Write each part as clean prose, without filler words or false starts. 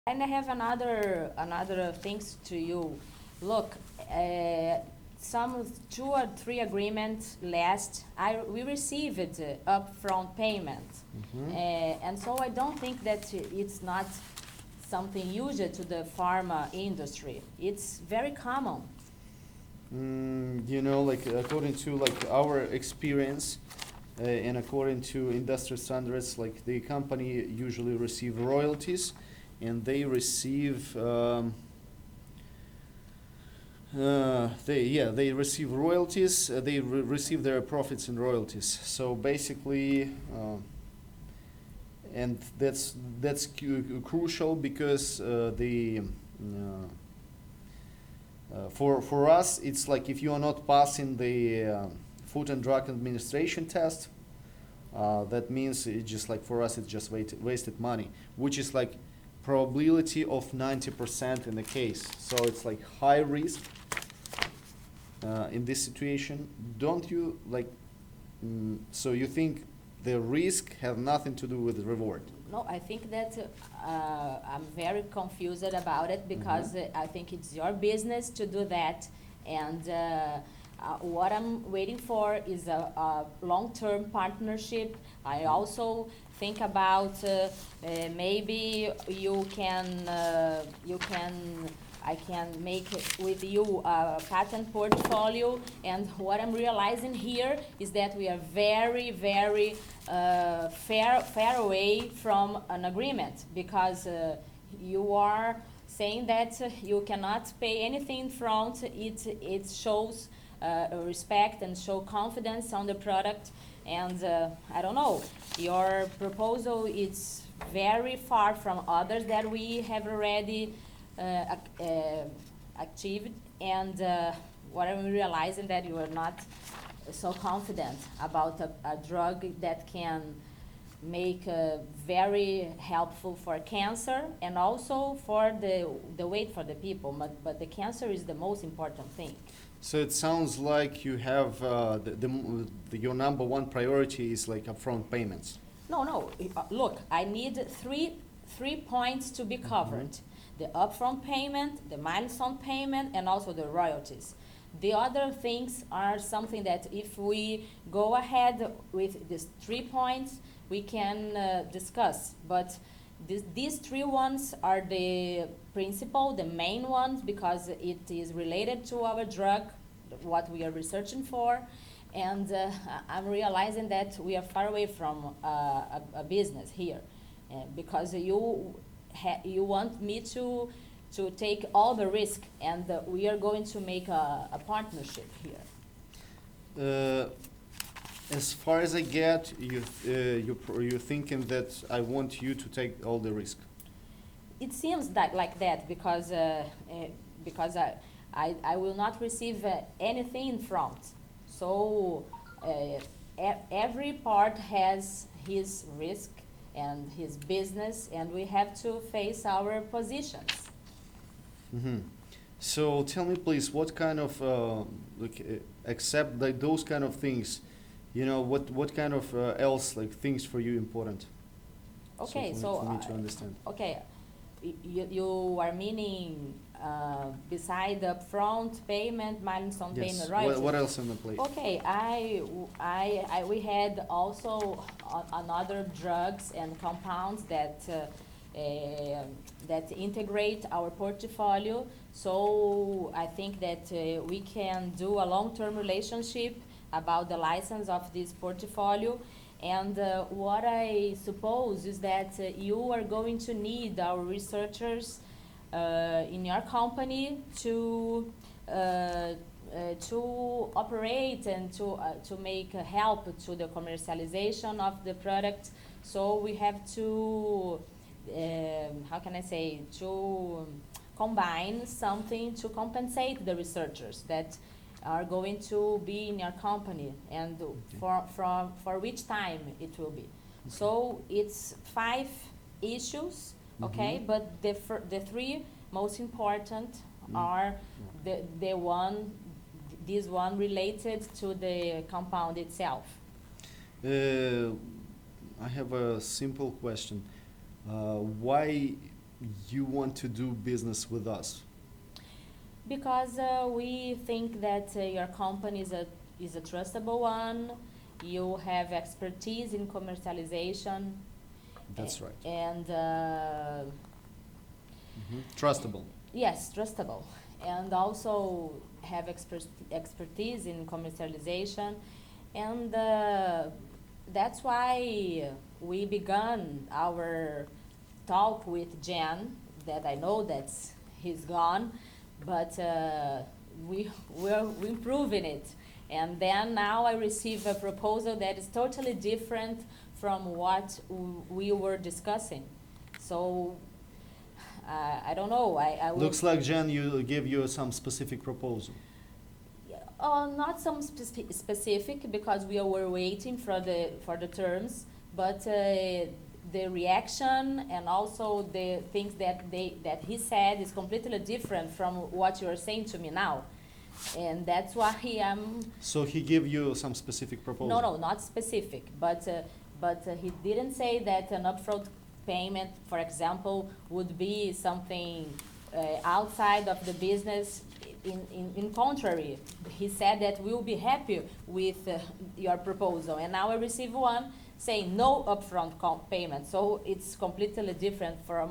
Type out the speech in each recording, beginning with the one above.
And I have another things to you. Look, some 2 or 3 agreements last, we received upfront payment, and so I don't think that it's not something usual to the pharma industry. It's very common. Like according to like our experience and according to industry standards, like the company usually receive royalties, and they receive they receive royalties. They receive their profits in royalties. So basically, and that's crucial because the for us it's like if you are not passing the Food and Drug Administration test, that means it just like for us it's just wasted money, which is like probability of 90% in the case. So it's like high risk in this situation. Don't you like? So you think the risk have nothing to do with the reward? No, I think that I'm very confused about it because I think it's your business to do that, and what I'm waiting for is a long-term partnership. I also think about maybe I can make with you a patent portfolio, and what I'm realizing here is that we are very, very far away from an agreement because you are saying that you cannot pay anything in front. It shows respect and show confidence on the product, and I don't know, your proposal is very far from others that we have already achieved, and what I'm realizing that you are not so confident about a drug that can make very helpful for cancer and also for the weight for the people, but the cancer is the most important thing. So it sounds like you have your number one priority is like upfront payments. No. Look, I need three points to be covered: the upfront payment, the milestone payment, and also the royalties. The other things are something that if we go ahead with these 3 points, we can discuss. But these 3 ones are the principal, the main ones, because it is related to our drug, what we are researching for. And I'm realizing that we are far away from a business here, because you want me to take all the risk, and we are going to make a partnership here. As far as I get, you're thinking that I want you to take all the risk. It seems like that because I will not receive anything in front. So every part has his risk and his business, and we have to face our positions. So tell me, please, what kind of except like those kind of things, what kind of else like things for you important? Okay, for me to understand. Okay, you are meaning beside the upfront payment, milestone payment, right? What else on the plate? Okay, we had also another drugs and compounds that integrate our portfolio. So I think that we can do a long-term relationship about the license of this portfolio. And what I suppose is that you are going to need our researchers in your company to operate and to make help to the commercialization of the product. So we have to, how can I say, to combine something to compensate the researchers that are going to be in your company, and for which time it will be. So it's 5 issues, okay, but the 3 most important are this one related to the compound itself. I have a simple question. Why you want to do business with us? Because we think that your company is a trustable one. You have expertise in commercialization. That's right. And Trustable. yes, trustable. And also have expertise in commercialization. And that's why we began our talk with Jan, that I know that he's gone, but we're improving it. And then now I receive a proposal that is totally different from what we were discussing. So I don't know. I will. Looks like Jen, you give you some specific proposal. Not some specific, because we were waiting for the terms, but the reaction and also the things that he said is completely different from what you are saying to me now, and that's why I'm. So he gave you some specific proposal? No, not specific, but he didn't say that an upfront payment, for example, would be something outside of the business. In contrary, he said that we'll be happy with your proposal, and now I receive one saying no upfront payment. So it's completely different for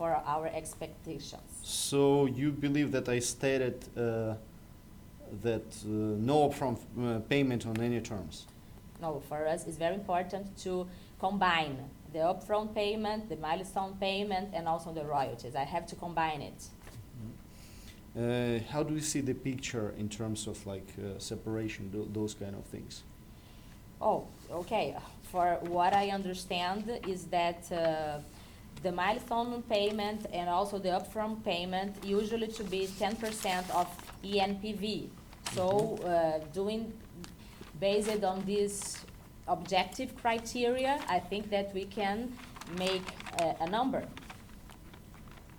our expectations. So you believe that I stated that no upfront payment on any terms? No, for us it's very important to combine the upfront payment, the milestone payment, and also the royalties. I have to combine it. How do you see the picture in terms of like separation, those kind of things? Oh, okay. For what I understand is that the milestone payment and also the upfront payment usually to be 10% of ENPV. So based on this objective criteria, I think that we can make a number.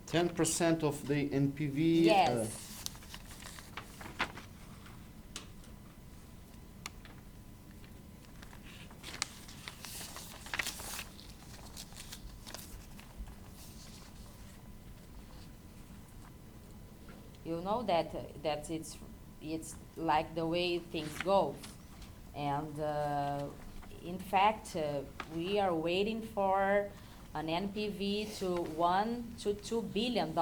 10% of the NPV? Yes. You know that it's like the way things go, and in fact we are waiting for an NPV to $1 to $2 billion,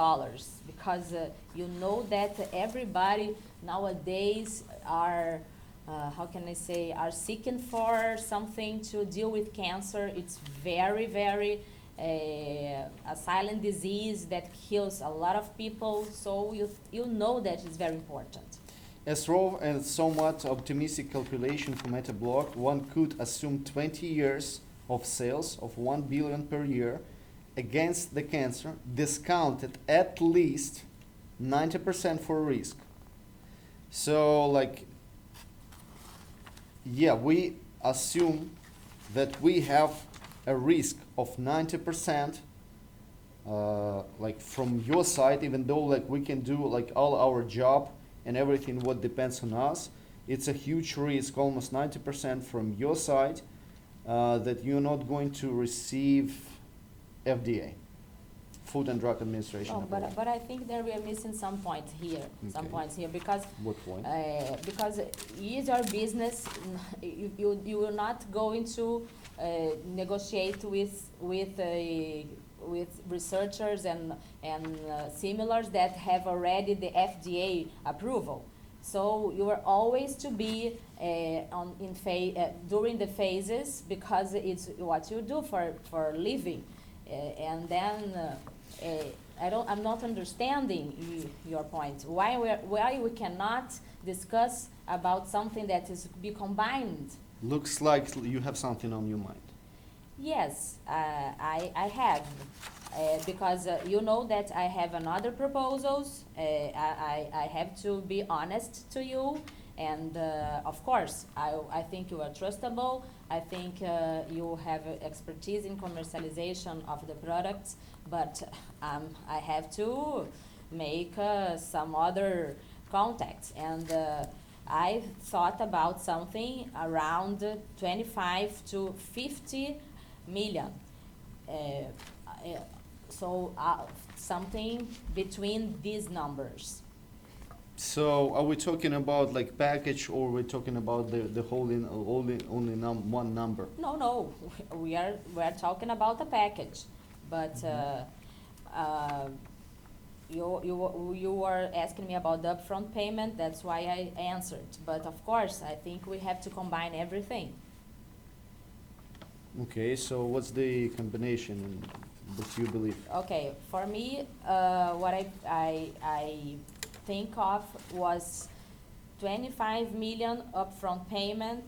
because you know that everybody nowadays are how can I say, are seeking for something to deal with cancer. It's very a silent disease that kills a lot of people, so you know that it's very important. As raw and somewhat optimistic calculation for Metablock, one could assume 20 years of sales of 1 billion per year against the cancer, discounted at least 90% for risk. So like, yeah, we assume that we have a risk of 90% like from your side, even though like we can do like all our job and everything what depends on us. It's a huge risk, almost 90% from your side, that you're not going to receive FDA, Food and Drug Administration. Oh, but I think that we are missing some points here. Okay. Some points here, because What point? because is our business, you are not going to negotiate with researchers and similars that have already the FDA approval. So you are always to be during the phases, because it's what you do for living, and then I'm not understanding your point. Why we cannot discuss about something that is be combined? Looks like you have something on your mind. Yes, I have, because you know that I have another proposals. I have to be honest to you, and of course, I think you are trustable. I think you have expertise in commercialization of the products, but I have to make some other contacts, and I thought about something around 25 to 50 million. So something between these numbers. So are we talking about like package, or we're talking about the whole in only one number? No, no, we are talking about the package, but uh, you were asking me about the upfront payment. That's why I answered. But of course, I think we have to combine everything. Okay, so what's the combination that you believe? Okay, for me, what I think of was 25 million upfront payment,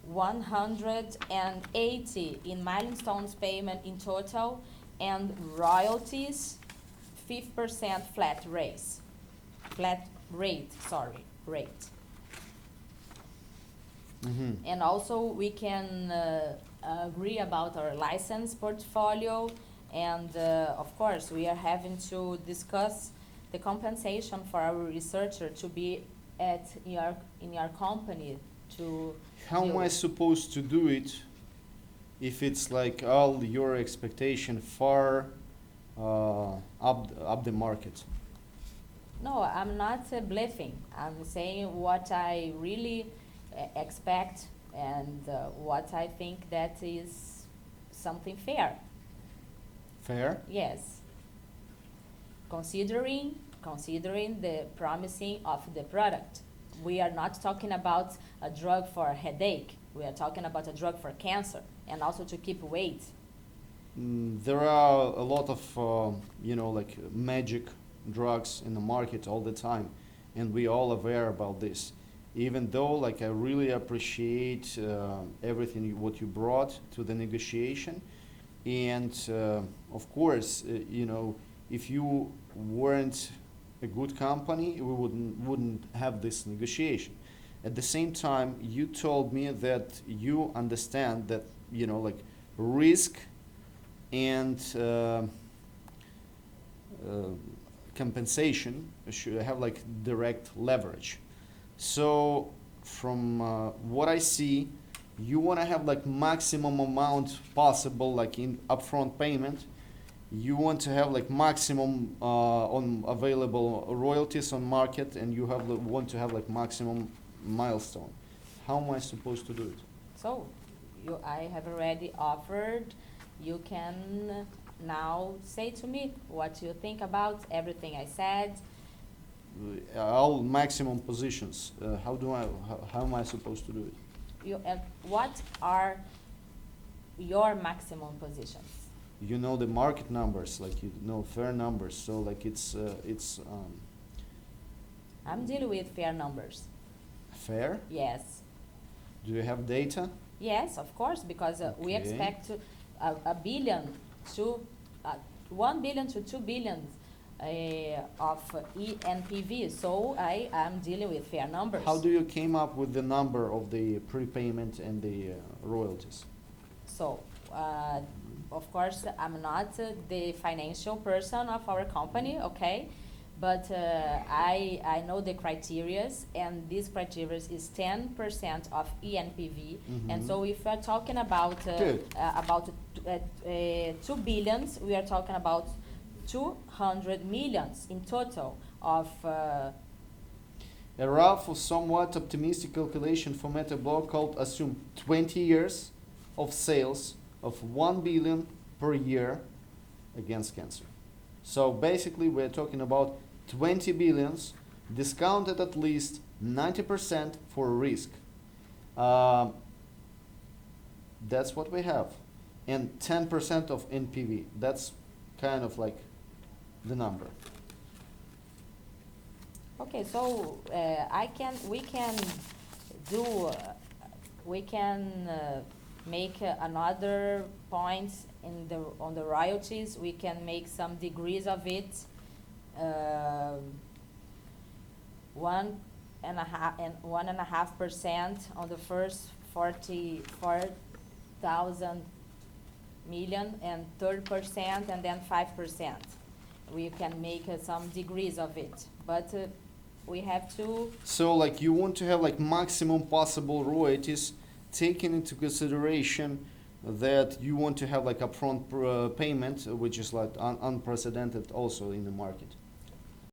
180 in milestones payment in total, and royalties, 5% rate. Mm-hmm. And also we can agree about our license portfolio, and of course we are having to discuss the compensation for our researcher to be in your company to How am deal I with. supposed to do it if it's like all your expectation far up the market? No, I'm not bluffing. I'm saying what I really expect, and what I think that is something fair. Fair? Yes, considering the promising of the product. We are not talking about a drug for a headache. We are talking about a drug for cancer and also to keep weight. There are a lot of like magic drugs in the market all the time, and we all aware about this. Even though like I really appreciate everything what you brought to the negotiation, and of course if you weren't a good company, we wouldn't have this negotiation. At the same time, you told me that you understand that like risk and compensation should have like direct leverage. So from what I see, you want to have like maximum amount possible like in upfront payment. You want to have like maximum on available royalties on market, and you want to have like maximum milestone. How am I supposed to do it? So I have already offered. You can now say to me what you think about everything I said. All maximum positions. How am I supposed to do it? What are your maximum positions? You know the market numbers, like fair numbers. So like it's I'm dealing with fair numbers. fair. Yes. Do you have data? Yes, of course, because we Okay. expect a billion to 1 billion to 2 billion of ENPV. So I am dealing with fair numbers. How do you came up with the number of the prepayment and the royalties? So, of course, I'm not the financial person of our company, okay? But I know the criterias, and this criteria is 10% of ENPV. And so if we're talking about Good. 2 billions, we are talking about 200 millions in total of A rough or somewhat optimistic calculation for Metablock called assume 20 years of sales of 1 billion per year against cancer. So basically we're talking about 20 billions discounted at least 90% for risk. That's what we have. And 10% of NPV. That's kind of like the number. okay, so we can make another point on the royalties. We can make some degrees of it. 1.5% on the first 44,000 million, and 30%, and then 5%. We can make some degrees of it, but we have to. So like you want to have like maximum possible royalties taking into consideration that you want to have like upfront payment, which is like unprecedented also in the market.